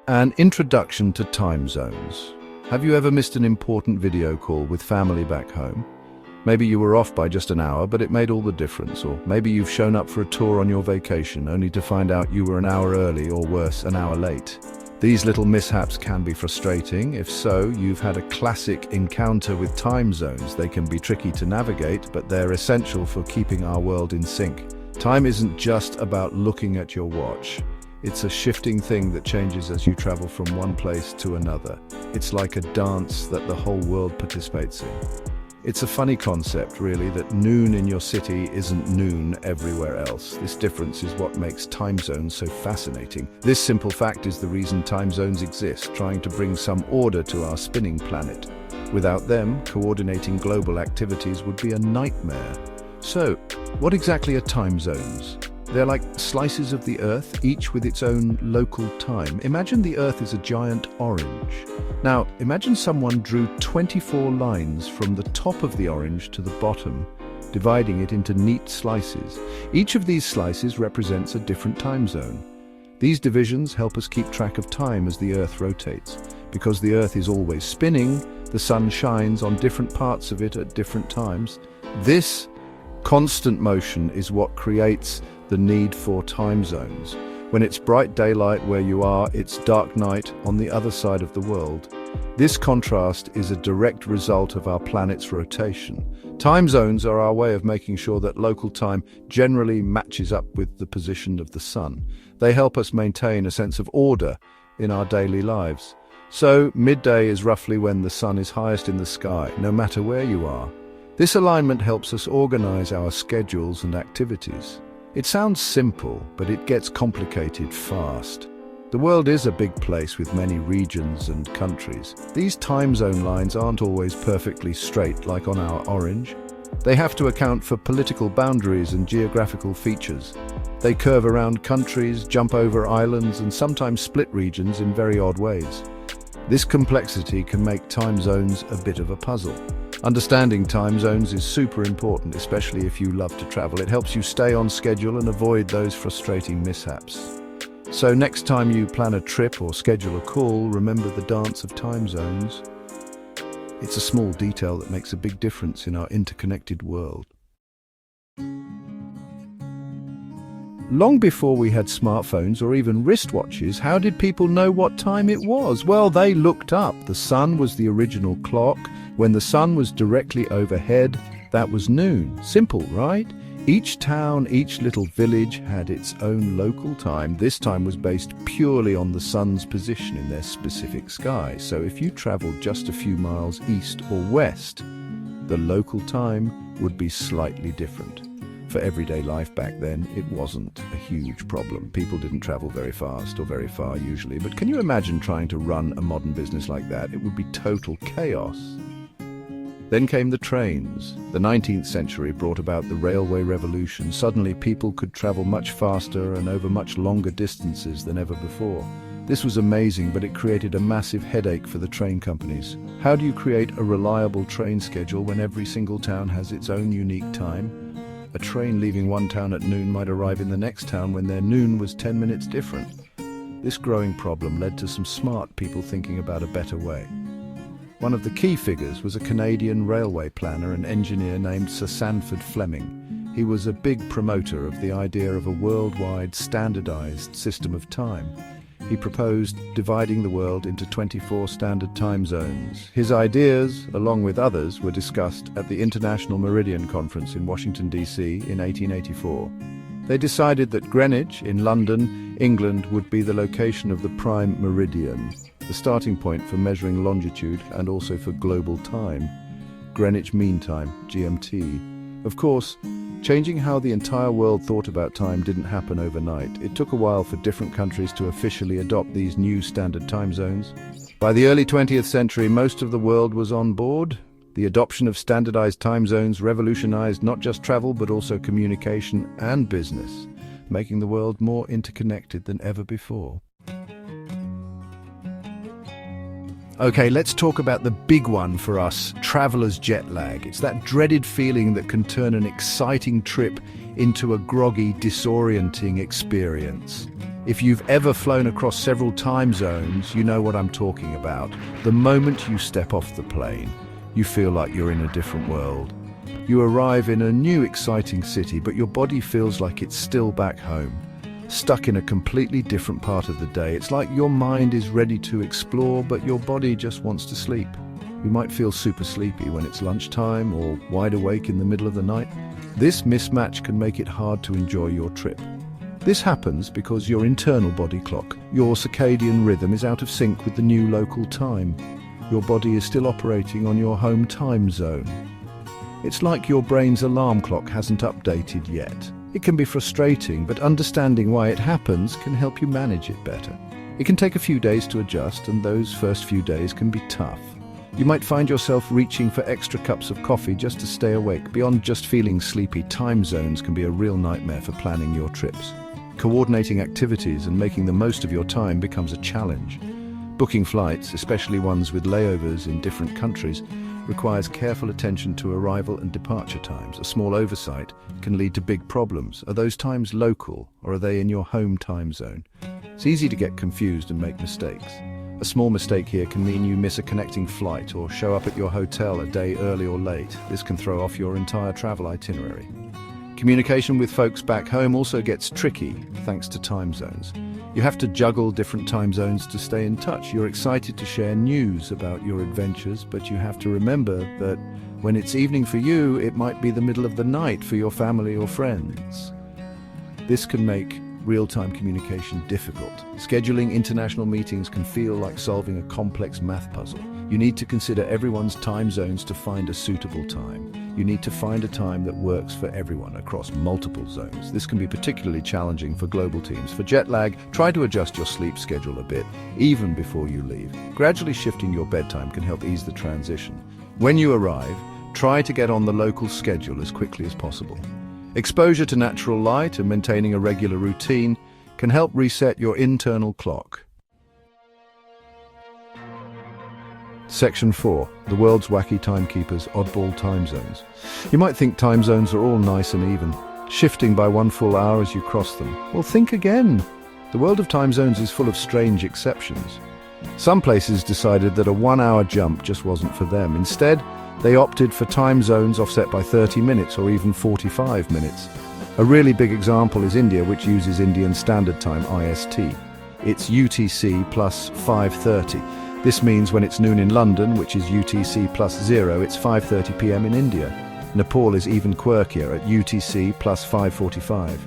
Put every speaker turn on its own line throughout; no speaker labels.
An introduction to time zones. Have you ever missed an important video call with family back home? Maybe you were off by just an hour, but it made all the difference. Or maybe you've shown up for a tour on your vacation, only to find out you were an hour early, or worse, an hour late. These little mishaps can be frustrating. If so, you've had a classic encounter with time zones. They can be tricky to navigate, but they're essential for keeping our world in sync. Time isn't just about looking at your watch. It's a shifting thing that changes as you travel from one place to another. It's like a dance that the whole world participates in. It's a funny concept, really, that noon in your city isn't noon everywhere else. This difference is what makes time zones so fascinating. This simple fact is the reason time zones exist, trying to bring some order to our spinning planet. Without them, coordinating global activities would be a nightmare. So, what exactly are time zones? They're like slices of the Earth, each with its own local time. Imagine the Earth is a giant orange. Now, imagine someone drew 24 lines from the top of the orange to the bottom, dividing it into neat slices. Each of these slices represents a different time zone. These divisions help us keep track of time as the Earth rotates. Because the Earth is always spinning, the sun shines on different parts of it at different times. This constant motion is what creates the need for time zones. When it's bright daylight where you are, it's dark night on the other side of the world. This contrast is a direct result of our planet's rotation. Time zones are our way of making sure that local time generally matches up with the position of the sun. They help us maintain a sense of order in our daily lives. So, midday is roughly when the sun is highest in the sky, no matter where you are. This alignment helps us organize our schedules and activities. It sounds simple, but it gets complicated fast. The world is a big place with many regions and countries. These time zone lines aren't always perfectly straight like on our orange. They have to account for political boundaries and geographical features. They curve around countries, jump over islands, and sometimes split regions in very odd ways. This complexity can make time zones a bit of a puzzle. Understanding time zones is super important, especially if you love to travel. It helps you stay on schedule and avoid those frustrating mishaps. So next time you plan a trip or schedule a call, remember the dance of time zones. It's a small detail that makes a big difference in our interconnected world. Long before we had smartphones or even wristwatches, how did people know what time it was? Well, they looked up. The sun was the original clock. When the sun was directly overhead, that was noon. Simple, right? Each town, each little village had its own local time. This time was based purely on the sun's position in their specific sky. So if you traveled just a few miles east or west, the local time would be slightly different. For everyday life back then, it wasn't a huge problem. People didn't travel very fast or very far usually, but can you imagine trying to run a modern business like that? It would be total chaos. Then came the trains. The 19th century brought about the railway revolution. Suddenly people could travel much faster and over much longer distances than ever before. This was amazing, but it created a massive headache for the train companies. How do you create a reliable train schedule when every single town has its own unique time? A train leaving one town at noon might arrive in the next town when their noon was 10 minutes different. This growing problem led to some smart people thinking about a better way. One of the key figures was a Canadian railway planner and engineer named Sir Sandford Fleming. He was a big promoter of the idea of a worldwide standardized system of time. He proposed dividing the world into 24 standard time zones. His ideas, along with others, were discussed at the International Meridian Conference in Washington, D.C. in 1884. They decided that Greenwich, in London, England, would be the location of the prime meridian, the starting point for measuring longitude and also for global time. Greenwich Mean Time, GMT. Of course, changing how the entire world thought about time didn't happen overnight. It took a while for different countries to officially adopt these new standard time zones. By the early 20th century, most of the world was on board. The adoption of standardized time zones revolutionized not just travel but also communication and business, making the world more interconnected than ever before. Okay, let's talk about the big one for us, travelers' jet lag. It's that dreaded feeling that can turn an exciting trip into a groggy, disorienting experience. If you've ever flown across several time zones, you know what I'm talking about. The moment you step off the plane, you feel like you're in a different world. You arrive in a new exciting city, but your body feels like it's still back home, stuck in a completely different part of the day. It's like your mind is ready to explore, but your body just wants to sleep. You might feel super sleepy when it's lunchtime or wide awake in the middle of the night. This mismatch can make it hard to enjoy your trip. This happens because your internal body clock, your circadian rhythm, is out of sync with the new local time. Your body is still operating on your home time zone. It's like your brain's alarm clock hasn't updated yet. It can be frustrating, but understanding why it happens can help you manage it better. It can take a few days to adjust, and those first few days can be tough. You might find yourself reaching for extra cups of coffee just to stay awake. Beyond just feeling sleepy, time zones can be a real nightmare for planning your trips. Coordinating activities and making the most of your time becomes a challenge. Booking flights, especially ones with layovers in different countries, requires careful attention to arrival and departure times. A small oversight can lead to big problems. Are those times local, or are they in your home time zone? It's easy to get confused and make mistakes. A small mistake here can mean you miss a connecting flight or show up at your hotel a day early or late. This can throw off your entire travel itinerary. Communication with folks back home also gets tricky thanks to time zones. You have to juggle different time zones to stay in touch. You're excited to share news about your adventures, but you have to remember that when it's evening for you, it might be the middle of the night for your family or friends. This can make real-time communication difficult. Scheduling international meetings can feel like solving a complex math puzzle. You need to consider everyone's time zones to find a suitable time. You need to find a time that works for everyone across multiple zones. This can be particularly challenging for global teams. For jet lag, try to adjust your sleep schedule a bit, even before you leave. Gradually shifting your bedtime can help ease the transition. When you arrive, try to get on the local schedule as quickly as possible. Exposure to natural light and maintaining a regular routine can help reset your internal clock. Section 4. The world's wacky timekeepers, oddball time zones. You might think time zones are all nice and even, shifting by 1 full hour as you cross them. Well, think again. The world of time zones is full of strange exceptions. Some places decided that a 1-hour jump just wasn't for them. Instead, they opted for time zones offset by 30 minutes or even 45 minutes. A really big example is India, which uses Indian Standard Time, IST. It's UTC plus 5:30. This means when it's noon in London, which is UTC plus 0, it's 5:30 p.m. in India. Nepal is even quirkier at UTC plus 5:45.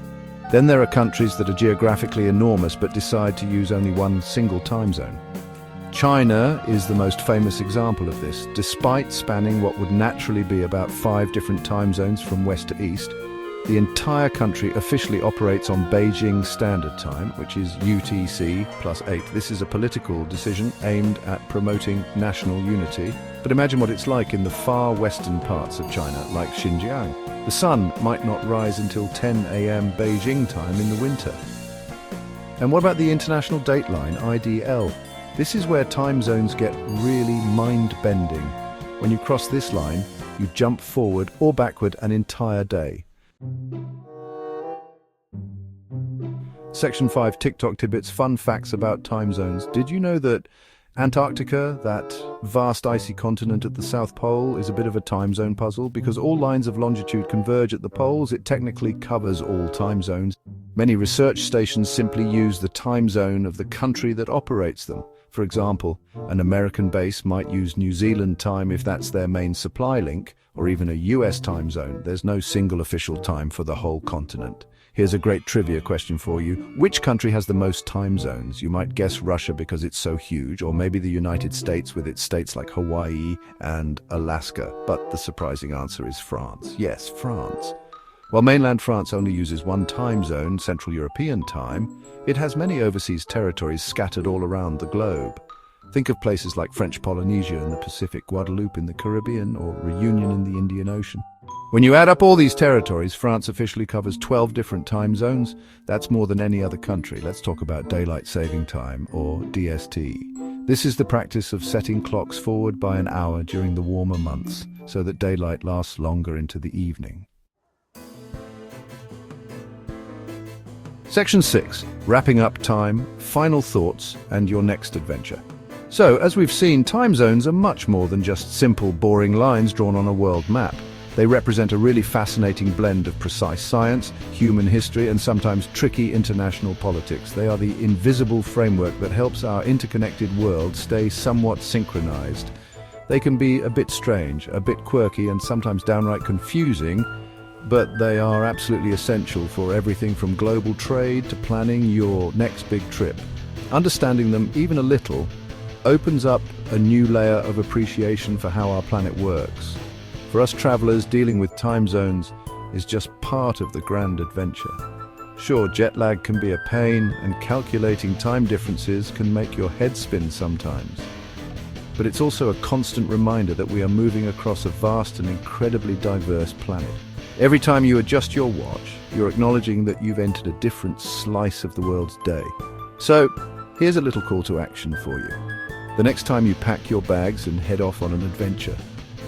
Then there are countries that are geographically enormous but decide to use only one single time zone. China is the most famous example of this. Despite spanning what would naturally be about 5 different time zones from west to east, the entire country officially operates on Beijing Standard Time, which is UTC plus 8. This is a political decision aimed at promoting national unity. But imagine what it's like in the far western parts of China, like Xinjiang. The sun might not rise until 10 a.m. Beijing time in the winter. And what about the International Dateline, IDL? This is where time zones get really mind-bending. When you cross this line, you jump forward or backward an entire day. Section 5, TikTok tidbits, fun facts about time zones. Did you know that Antarctica, that vast icy continent at the South Pole, is a bit of a time zone puzzle? Because all lines of longitude converge at the poles, it technically covers all time zones. Many research stations simply use the time zone of the country that operates them. For example, an American base might use New Zealand time if that's their main supply link, or even a US time zone. There's no single official time for the whole continent. Here's a great trivia question for you. Which country has the most time zones? You might guess Russia because it's so huge, or maybe the United States with its states like Hawaii and Alaska. But the surprising answer is France. Yes, France. While mainland France only uses one time zone, Central European time, it has many overseas territories scattered all around the globe. Think of places like French Polynesia in the Pacific, Guadeloupe in the Caribbean, or Reunion in the Indian Ocean. When you add up all these territories, France officially covers 12 different time zones. That's more than any other country. Let's talk about daylight saving time, or DST. This is the practice of setting clocks forward by an hour during the warmer months, so that daylight lasts longer into the evening. Section 6. Wrapping up time, final thoughts, and your next adventure. So, as we've seen, time zones are much more than just simple, boring lines drawn on a world map. They represent a really fascinating blend of precise science, human history, and sometimes tricky international politics. They are the invisible framework that helps our interconnected world stay somewhat synchronized. They can be a bit strange, a bit quirky, and sometimes downright confusing, but they are absolutely essential for everything from global trade to planning your next big trip. Understanding them even a little opens up a new layer of appreciation for how our planet works. For us travelers, dealing with time zones is just part of the grand adventure. Sure, jet lag can be a pain, and calculating time differences can make your head spin sometimes. But it's also a constant reminder that we are moving across a vast and incredibly diverse planet. Every time you adjust your watch, you're acknowledging that you've entered a different slice of the world's day. So, here's a little call to action for you. The next time you pack your bags and head off on an adventure,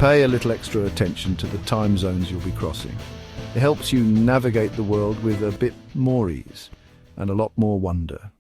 pay a little extra attention to the time zones you'll be crossing. It helps you navigate the world with a bit more ease and a lot more wonder.